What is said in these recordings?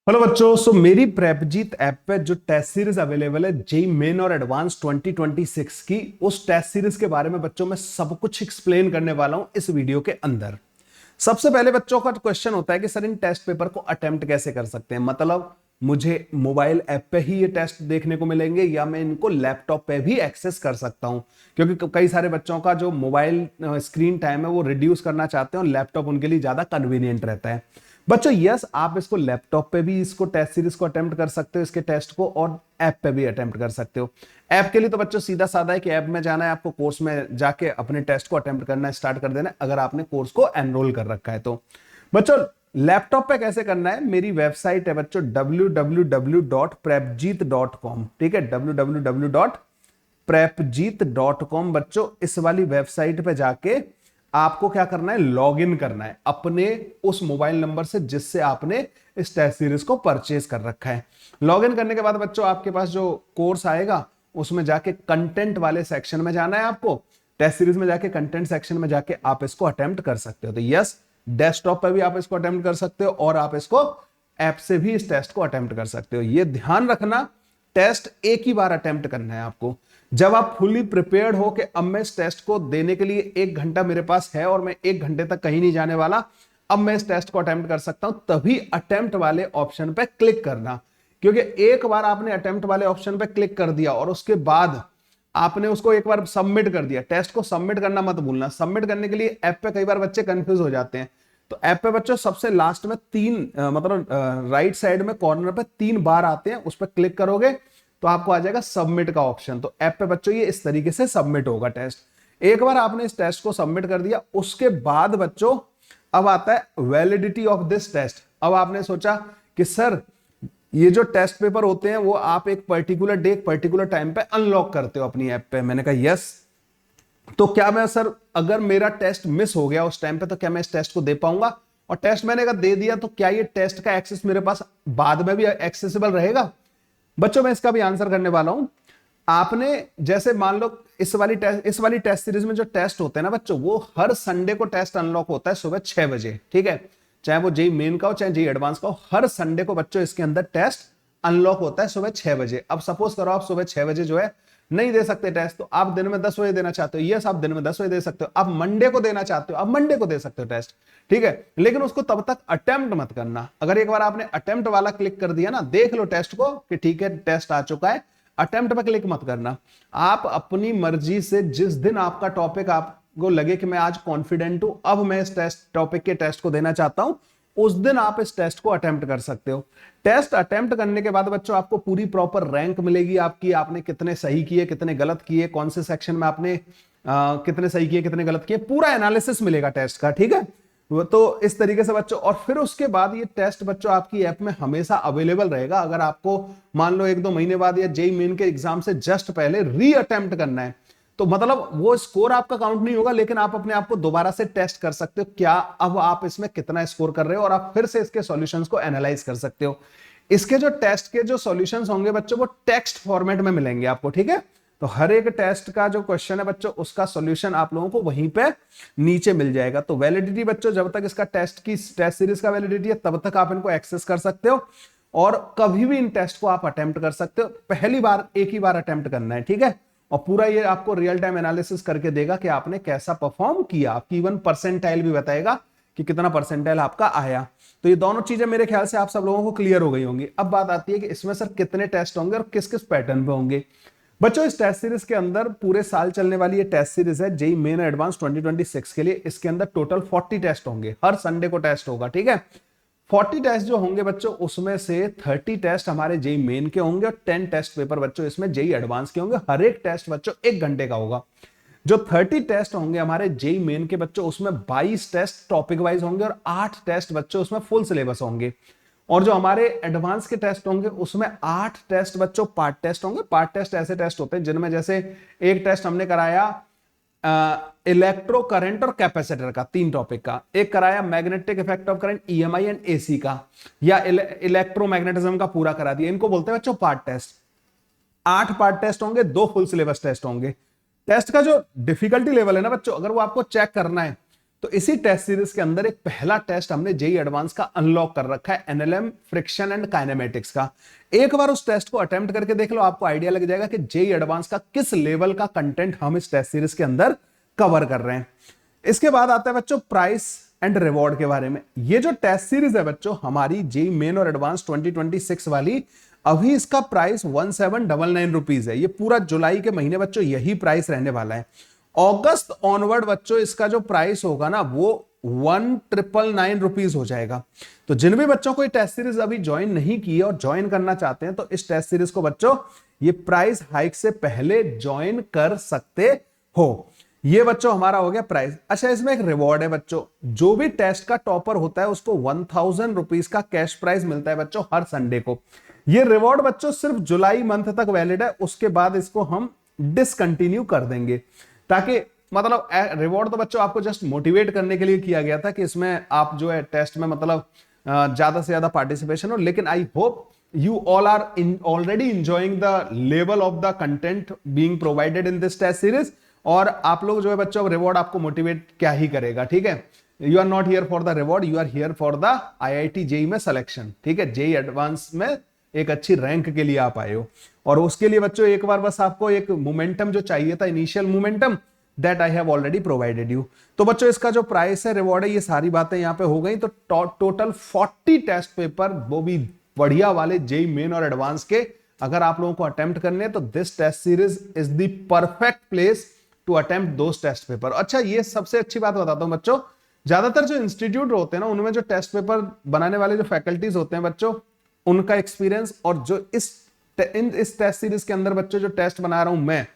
Hello बच्चों। मेरी प्रेपजीत app पे जो टेस्ट सीरीज अवेलेबल है जेई मेन और एडवांस 2026 की, उस टेस्ट सीरीज के बारे में बच्चों मैं सब कुछ एक्सप्लेन करने वाला हूं इस वीडियो के अंदर। सबसे पहले बच्चों का क्वेश्चन होता है कि सर इन टेस्ट पेपर को अटेम्प्ट कैसे कर सकते हैं, मतलब मुझे मोबाइल ऐप पे ही ये टेस्ट देखने को मिलेंगे या मैं इनको लैपटॉप पे भी एक्सेस कर सकता हूं, क्योंकि कई सारे बच्चों का जो मोबाइल स्क्रीन टाइम है वो रिड्यूस करना चाहते हैं और लैपटॉप उनके लिए ज्यादा कन्वीनियंट रहता है। बच्चों यस, आप इसको लैपटॉप पे भी इसको टेस्ट सीरीज को अटेम्प्ट कर सकते हो, इसके टेस्ट को, और ऐप पे भी अटेम्प्ट कर सकते हो। ऐप के लिए तो बच्चों सीधा साधा है कि ऐप में जाना है, आपको कोर्स में जाके अपने टेस्ट को अटेम्प्ट करना स्टार्ट कर देना है, अगर आपने कोर्स को एनरोल कर रखा है तो। बच्चों लैपटॉप पे कैसे करना है, मेरी वेबसाइट है बच्चों www.prepjeet.com, ठीक है, www.prepjeet.com। बच्चों इस वाली वेबसाइट पे जाके आपको क्या करना है, लॉगिन करना है अपने उस मोबाइल नंबर से जिससे आपने इस टेस्ट सीरीज को परचेज कर रखा है। लॉगिन करने के बाद बच्चों आपके पास जो कोर्स आएगा उसमें जाके कंटेंट वाले सेक्शन में जाना है आपको। टेस्ट सीरीज में जाके कंटेंट सेक्शन में जाके आप इसको अटेम्प्ट कर सकते हो। तो यस, डेस्कटॉप पर भी आप इसको अटेम्प्ट कर सकते हो और आप इसको ऐप से भी इस टेस्ट को अटेम्प्ट कर सकते हो। ये ध्यान रखना, टेस्ट एक ही बार अटेम्प्ट करना है आपको। जब आप फुली प्रिपेयर्ड हो कि अब मैं इस टेस्ट को देने के लिए 1 घंटा मेरे पास है और मैं 1 घंटे तक कहीं नहीं जाने वाला, अब मैं इस टेस्ट को अटेम्प्ट कर सकता हूं, तभी अटेम्प्ट वाले ऑप्शन पे क्लिक करना। क्योंकि एक बार आपने अटेम्प्ट वाले ऑप्शन पे क्लिक कर दिया और उसके बाद आपने उसको एक बार सबमिट कर दिया, टेस्ट को सबमिट करना मत भूलना। सबमिट करने के लिए ऐप पे कई बार बच्चे कंफ्यूज हो जाते हैं, तो ऐप पे बच्चों सबसे लास्ट में मतलब राइट साइड में कॉर्नर पे 3 बार आते हैं, उस पर क्लिक करोगे तो आपको आ जाएगा सबमिट का ऑप्शन। तो ऐप पे बच्चों ये इस तरीके से सबमिट होगा टेस्ट। एक बार आपने इस टेस्ट को सबमिट कर दिया, उसके बाद बच्चों अब आता है वैलिडिटी ऑफ दिस टेस्ट। अब आपने सोचा कि सर ये जो टेस्ट पेपर होते हैं वो आप एक पर्टिकुलर डे एक पर्टिकुलर टाइम पे अनलॉक करते हो अपनी ऐप पे। मैंने कहा यस, तो क्या मैं सर अगर मेरा टेस्ट मिस हो गया उस टाइम पे तो क्या मैं इस टेस्ट को दे पाऊंगा? और टेस्ट मैंने अगर दे दिया तो क्या ये टेस्ट का एक्सेस मेरे पास बाद में भी एक्सेसिबल रहेगा? बच्चों मैं इसका भी आंसर करने वाला हूं। आपने जैसे मान लो इस वाली टेस्ट सीरीज में जो टेस्ट होते हैं ना बच्चों, वो हर संडे को टेस्ट अनलॉक होता है सुबह 6 बजे, ठीक है, चाहे वो जेई मेन का हो चाहे जेई एडवांस का हो, हर संडे को बच्चों इसके अंदर टेस्ट अनलॉक होता है सुबह 6 बजे। अब सपोज करो आप सुबह 6 बजे जो है नहीं दे सकते टेस्ट, तो आप दिन में 10 बजे देना चाहते हो, यस आप दिन में 10 बजे दे सकते हो। आप मंडे को देना चाहते हो, आप मंडे को दे सकते हो टेस्ट, ठीक है, लेकिन उसको तब तक अटेम्प्ट मत करना। अगर एक बार आपने अटेम्प्ट वाला क्लिक कर दिया ना, देख लो टेस्ट को कि ठीक है टेस्ट आ चुका है, अटेम्प्ट पे क्लिक मत करना। आप अपनी मर्जी से जिस दिन आपका टॉपिक आपको लगे कि मैं आज कॉन्फिडेंट हूं, अब मैं इस टेस्ट टॉपिक के टेस्ट को देना चाहता हूं, उस दिन आप इस टेस्ट को अटेम्प्ट कर सकते हो। टेस्ट अटेम्प्ट करने के बाद बच्चों आपको पूरी प्रॉपर रैंक मिलेगी आपकी, आपने कितने सही किए कितने गलत किए, कौन से सेक्शन में आपने कितने सही किए कितने गलत किए, पूरा एनालिसिस मिलेगा टेस्ट का, ठीक है। तो इस तरीके से बच्चों, और फिर उसके बाद ये टेस्ट बच्चों आपकी ऐप में हमेशा अवेलेबल रहेगा। अगर आपको मान लो 1-2 महीने बाद या जेई मेन के एग्जाम से जस्ट पहले री अटेम्प्ट करना है, तो मतलब वो स्कोर आपका काउंट नहीं होगा, लेकिन आप अपने आप को दोबारा से टेस्ट कर सकते हो क्या अब आप इसमें कितना स्कोर कर रहे हो, और आप फिर से इसके सॉल्यूशंस को एनालाइज कर सकते हो। इसके जो टेस्ट के जो सॉल्यूशंस होंगे बच्चों वो टेक्स्ट फॉर्मेट में मिलेंगे आपको, ठीक है। तो हर एक टेस्ट का जो क्वेश्चन है बच्चों उसका सॉल्यूशन आप लोगों को वहीं पे नीचे मिल जाएगा। तो वैलिडिटी बच्चों जब तक इसका टेस्ट सीरीज का वैलिडिटी है तब तक आप इनको एक्सेस कर सकते हो, और कभी भी इन टेस्ट को आप अटेम्प्ट कर सकते हो। पहली बार एक ही बार अटेम्प्ट करना है, ठीक है, और पूरा ये आपको रियल टाइम एनालिसिस करके देगा कि आपने कैसा परफॉर्म किया, आपकी इवन परसेंटाइल भी बताएगा कि कितना परसेंटाइल आपका आया। तो ये दोनों चीजें मेरे ख्याल से आप सब लोगों को क्लियर हो गई होंगी। अब बात आती है कि इसमें सर कितने टेस्ट होंगे और किस किस पैटर्न पे होंगे। बच्चों इस टेस्ट सीरीज के अंदर पूरे साल चलने वाली ये टेस्ट सीरीज है जेई मेन एडवांस 2026 के लिए। इसके अंदर टोटल 40 टेस्ट होंगे, हर संडे को टेस्ट होगा, ठीक है। 40 टेस्ट जो होंगे बच्चों उसमें से 30 टेस्ट हमारे जेई मेन के होंगे और 10 टेस्ट पेपर बच्चों इसमें जेई एडवांस के होंगे। हर एक टेस्ट बच्चों 1 घंटे का होगा। जो 30 टेस्ट होंगे हमारे जेई मेन के बच्चों उसमें 22 टेस्ट टॉपिक वाइज होंगे और 8 टेस्ट बच्चों उसमें फुल सिलेबस होंगे। और जो हमारे एडवांस के टेस्ट होंगे उसमें 8 टेस्ट बच्चों पार्ट टेस्ट होंगे। पार्ट टेस्ट ऐसे टेस्ट होते हैं जिनमें जैसे एक टेस्ट हमने कराया इलेक्ट्रो करंट और कैपेसिटर का, 3 टॉपिक का, एक कराया magnetic effect of current EMI and AC का, या इलेक्ट्रोमैग्नेटिज्म का पूरा करा दिया। इनको बोलते हैं बच्चों पार्ट टेस्ट। 8 पार्ट टेस्ट होंगे, 2 फुल सिलेबस टेस्ट होंगे। टेस्ट का जो डिफिकल्टी लेवल है ना बच्चों, अगर वो आपको चेक करना है तो इसी टेस्ट सीरीज के अंदर एक पहला टेस्ट हमने जेई एडवांस का अनलॉक कर रखा है, एनएलएम फ्रिक्शन एंड काइनेमेटिक्स का। एक बार उस टेस्ट को अटेम्प्ट करके देख लो, आपको आइडिया लग जाएगा कि जेई एडवांस का किस लेवल का कंटेंट हम इस टेस्ट सीरीज के अंदर कवर कर रहे हैं। इसके बाद आता है बच्चों प्राइस एंड रिवॉर्ड के बारे में। ये जो टेस्ट सीरीज है बच्चों हमारी जेई मेन और एडवांस 2026 वाली, अभी इसका प्राइस 1799 रुपीज है। ये पूरा जुलाई के महीने बच्चों यही प्राइस रहने वाला है। अगस्त ऑनवर्ड बच्चों इसका जो प्राइस होगा ना वो 1999 रुपीज हो जाएगा। तो जिन भी बच्चों को ये टेस्ट सीरीज अभी ज्वाइन नहीं की है और ज्वाइन करना चाहते हैं तो इस टेस्ट सीरीज को बच्चों ये प्राइस हाइक से पहले ज्वाइन कर सकते हो। ये बच्चों हमारा हो गया प्राइस। अच्छा, इसमें एक रिवॉर्ड है बच्चों, जो भी टेस्ट का टॉपर होता है उसको 1000 रुपीज का कैश प्राइज मिलता है बच्चों हर संडे को। ये रिवॉर्ड बच्चों सिर्फ जुलाई मंथ तक वैलिड है, उसके बाद इसको हम डिसकंटिन्यू कर देंगे, ताकि मतलब रिवॉर्ड तो बच्चों आपको जस्ट मोटिवेट करने के लिए किया गया था कि इसमें आप जो है टेस्ट में मतलब ज्यादा से ज्यादा पार्टिसिपेशन हो। लेकिन I hope you all are already enjoying the level of the content being provided in this test series. और आप लोग जो है बच्चों रिवॉर्ड आपको मोटिवेट क्या ही करेगा, ठीक है। You are not here for the reward, you are here for the IIT JEE में सिलेक्शन, ठीक है। जेई एडवांस में एक अच्छी रैंक के लिए आप आए हो, और उसके लिए बच्चों एक बार बस आपको एक मोमेंटम जो चाहिए था, initial momentum, that I have already provided you. तो बच्चों इसका जो प्राइस है, रिवॉर्ड है, ये सारी बातें यहां पे हो गई। तो टोटल 40 टेस्ट पेपर, वो भी बढ़िया वाले जेई मेन और एडवांस के, अगर आप लोगों को अटेम्प्ट करने हैं तो this test series is the perfect place to attempt those test paper. अच्छा, ये सबसे अच्छी बात बताता हूं बच्चों, ज्यादातर जो इंस्टीट्यूट होते हैं ना उनमें जो टेस्ट पेपर बनाने वाले जो फैकल्टीज होते हैं बच्चों, उनका एक्सपीरियंस और जो इस टेस्ट सीरीज के अंदर बच्चों जो टेस्ट बना रहा हूं मैं,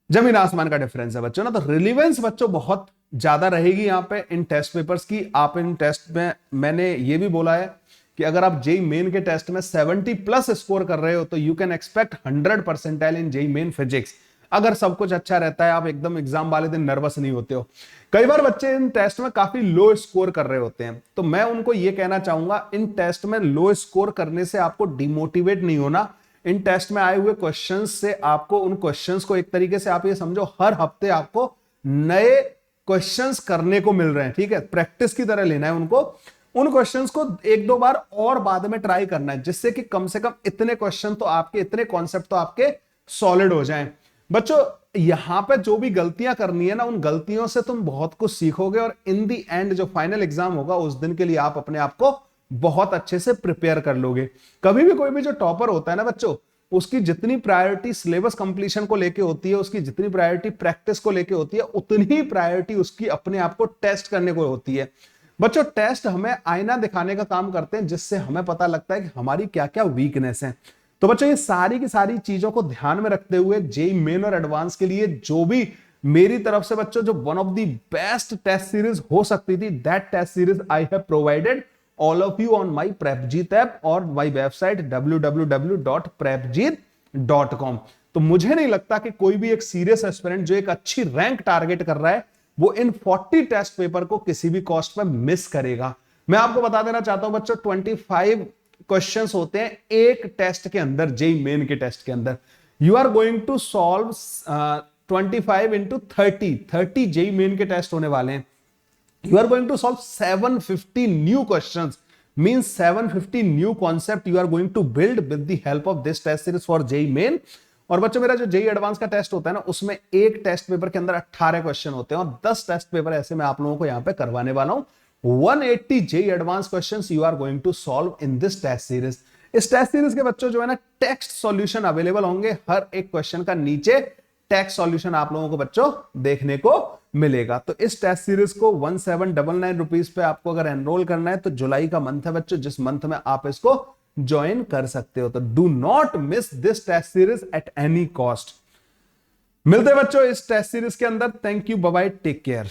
जमीन आसमान का डिफरेंस है बच्चों ना। तो रिलीवेंस बच्चों बहुत ज्यादा रहेगी यहां पे इन टेस्ट पेपर्स की। आप इन टेस्ट में, मैंने ये भी बोला है कि अगर आप जेई मेन के टेस्ट में 70 प्लस स्कोर कर रहे हो तो you can expect 100 percentile in JEE Main physics. अगर सब कुछ अच्छा रहता है, आप एकदम एग्जाम वाले दिन नर्वस नहीं होते हो। कई बार बच्चे इन टेस्ट में काफी लो स्कोर कर रहे होते हैं, तो मैं उनको यह कहना चाहूंगा, इन टेस्ट में लो स्कोर करने से आपको डिमोटिवेट नहीं होना। इन टेस्ट में आए हुए क्वेश्चंस से आपको, उन क्वेश्चंस को एक तरीके से आप ये समझो हर हफ्ते आपको नए क्वेश्चंस करने को मिल रहे हैं, ठीक है। प्रैक्टिस की तरह लेना है उनको, उन क्वेश्चंस को एक दो बार और बाद में ट्राई करना है, जिससे कि कम से कम इतने क्वेश्चन तो आपके, इतने कॉन्सेप्ट तो आपके सॉलिड हो जाएं। बच्चों यहां पे जो भी गलतियां करनी है ना, उन गलतियों से तुम बहुत कुछ सीखोगे, और इन दी एंड जो फाइनल एग्जाम होगा उस दिन के लिए आप अपने आप को बहुत अच्छे से प्रिपेयर कर लोगे। कभी भी कोई भी जो टॉपर होता है ना बच्चों, उसकी जितनी प्रायोरिटी सिलेबस कंप्लीशन को लेके होती है, उसकी जितनी प्रायोरिटी प्रैक्टिस को लेके होती है, उतनी ही प्रायोरिटी उसकी अपने आप को टेस्ट करने को होती है। बच्चों टेस्ट हमें आईना दिखाने का काम करते हैं, जिससे हमें पता लगता है कि हमारी क्या क्या वीकनेस है। तो बच्चों ये सारी की सारी चीजों को ध्यान में रखते हुए जेई मेन और एडवांस के लिए जो भी मेरी तरफ से बच्चों जो one of the best test series हो सकती थी, that test series I have provided all of you on my prepjeet app और my website www.prepjeet.com। तो मुझे नहीं लगता कि कोई भी एक सीरियस एस्पिरेंट जो एक अच्छी रैंक टारगेट कर रहा है, वो इन 40 टेस्ट पेपर को किसी भी कॉस्ट में मिस करेगा। मैं आपको बता देना चाहता हूं बच्चों, 25 क्वेश्चंस होते हैं एक टेस्ट के अंदर, जेई मेन के टेस्ट के अंदर। You are going to solve 25 into 30 JEE Main के टेस्ट होने वाले हैं। You are going to solve 750 new questions, means 750 new concept you are going to build with the help of this test series for JEE Main। और बच्चों मेरा जो JEE advance का test होता है ना, उसमें एक टेस्ट पेपर के अंदर 18 क्वेश्चन होते हैं, और 10 टेस्ट पेपर ऐसे मैं आप लोगों को यहां पे करवाने वाला हूं। 180 JEE Advanced questions you are going to solve in this test series. इस टेस्ट सीरीज के बच्चों जो है ना, टेक्स्ट सॉल्यूशन अवेलेबल होंगे, हर एक क्वेश्चन का नीचे टेक्स्ट सॉल्यूशन आप लोगों को बच्चों देखने को मिलेगा। तो इस टेस्ट सीरीज को 1799 रुपीज पे आपको अगर एनरोल करना है तो जुलाई का मंथ है बच्चों, जिस मंथ में आप इसको ज्वाइन कर सकते हो। तो do not miss this test series at any cost. मिलते हैं बच्चों इस टेस्ट सीरीज के अंदर। Thank you, bye bye, take care.